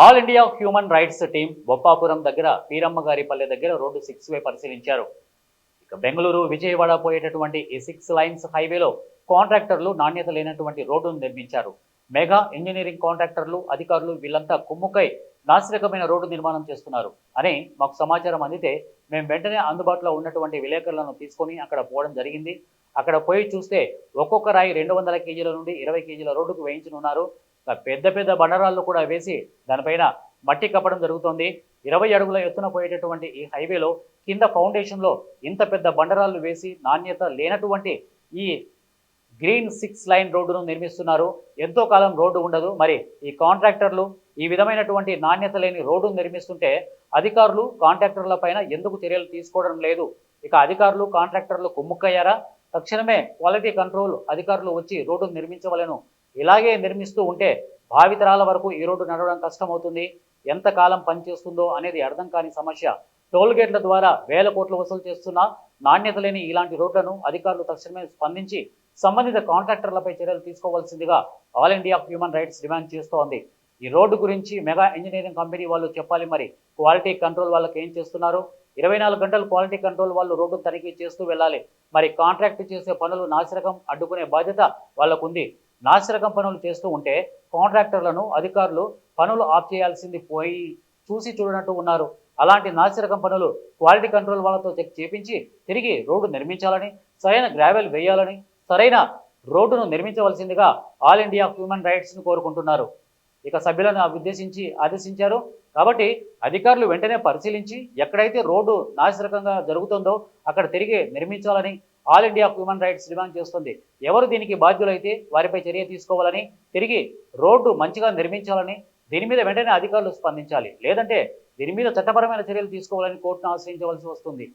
All India human rights team Boppapuram దగ్గర పీరమ్మగారిపల్లె దగ్గర road 6 వే పరిశీలించారు. ఇక బెంగళూరు విజయవాడ పోయేటటువంటి ఈ 6 లైన్స్ హైవేలో కాంట్రాక్టర్లు నాణ్యత లేనటువంటి రోడ్డును నిర్మించారు. మెగా ఇంజనీరింగ్ కాంట్రాక్టర్లు అధికారులు వీళ్ళంతా కుమ్ముకై నాసిరకమైన రోడ్డు నిర్మాణం చేస్తున్నారు అని మాకు సమాచారం అందితే మేము వెంటనే అందుబాటులో ఉన్నటువంటి విలేకరులను తీసుకొని అక్కడ పోవడం జరిగింది. అక్కడ పోయి చూస్తే ఒక్కొక్క రాయి 200 కేజీల నుండి 20 కేజీల రోడ్డుకు వేయించనున్నారు. పెద్ద పెద్ద బండరాళ్ళు కూడా వేసి దానిపైన మట్టి కప్పడం జరుగుతోంది. 20 అడుగుల ఎత్తున పోయేటటువంటి ఈ హైవేలో కింద ఫౌండేషన్లో ఇంత పెద్ద బండరాళ్ళు వేసి నాణ్యత లేనటువంటి ఈ గ్రీన్ 6 లైన్ రోడ్డును నిర్మిస్తున్నారు. ఎంతో కాలం రోడ్డు ఉండదు. మరి ఈ కాంట్రాక్టర్లు ఈ విధమైనటువంటి నాణ్యత లేని రోడ్డును నిర్మిస్తుంటే అధికారులు కాంట్రాక్టర్ల పైన ఎందుకు చర్యలు తీసుకోవడం లేదు? ఇక అధికారులు కాంట్రాక్టర్లు కుమ్ముక్కయ్యారా? తక్షణమే క్వాలిటీ కంట్రోల్ అధికారులు వచ్చి రోడ్డును నిర్మించవలను. ఇలాగే నిర్మిస్తూ ఉంటే భావితరాల వరకు ఈ రోడ్డు నడవడం కష్టమవుతుంది. ఎంతకాలం పనిచేస్తుందో అనేది అర్థం కాని సమస్య. టోల్ గేట్ల ద్వారా వేల కోట్లు వసూలు చేస్తున్న నాణ్యత లేని ఇలాంటి రోడ్లను అధికారులు తక్షణమే స్పందించి సంబంధిత కాంట్రాక్టర్లపై చర్యలు తీసుకోవాల్సిందిగా all India human rights demand చేస్తోంది. ఈ రోడ్డు గురించి మెగా ఇంజనీరింగ్ కంపెనీ వాళ్ళు చెప్పాలి. మరి క్వాలిటీ కంట్రోల్ వాళ్ళకి ఏం చేస్తున్నారు? 24 గంటలు క్వాలిటీ కంట్రోల్ వాళ్ళు రోడ్డు తనిఖీ చేస్తూ వెళ్ళాలి. మరి కాంట్రాక్ట్ చేసే పనులు నాసిరకం అడ్డుకునే బాధ్యత వాళ్ళకుంది. నాసిరకం పనులు చేస్తూ ఉంటే కాంట్రాక్టర్లను అధికారులు పనులు ఆఫ్ చేయాల్సింది పోయి చూసి చూడనట్టు ఉన్నారు. అలాంటి నాసిరకం పనులు క్వాలిటీ కంట్రోల్ వాళ్ళతో చెక్ చేపించి తిరిగి రోడ్డు నిర్మించాలని, సరైన గ్రావెల్ వేయాలని, సరైన రోడ్డును నిర్మించవలసిందిగా ఆల్ ఇండియా హ్యూమన్ రైట్స్ను కోరుకుంటున్నారు. ఇక సభ్యులను ఉద్దేశించి ఆదేశించారు. కాబట్టి అధికారులు వెంటనే పరిశీలించి ఎక్కడైతే రోడ్డు నాసిరకంగా జరుగుతుందో అక్కడ తిరిగి నిర్మించాలని all India human rights demand చేస్తుంది. ఎవరు దీనికి బాధ్యులైతే వారిపై చర్య తీసుకోవాలని, తిరిగి రోడ్డు మంచిగా నిర్మించాలని, దీని మీద వెంటనే అధికారులు స్పందించాలి. లేదంటే దీని మీద చట్టపరమైన చర్యలు తీసుకోవాలని కోర్టును ఆశ్రయించవలసి వస్తుంది.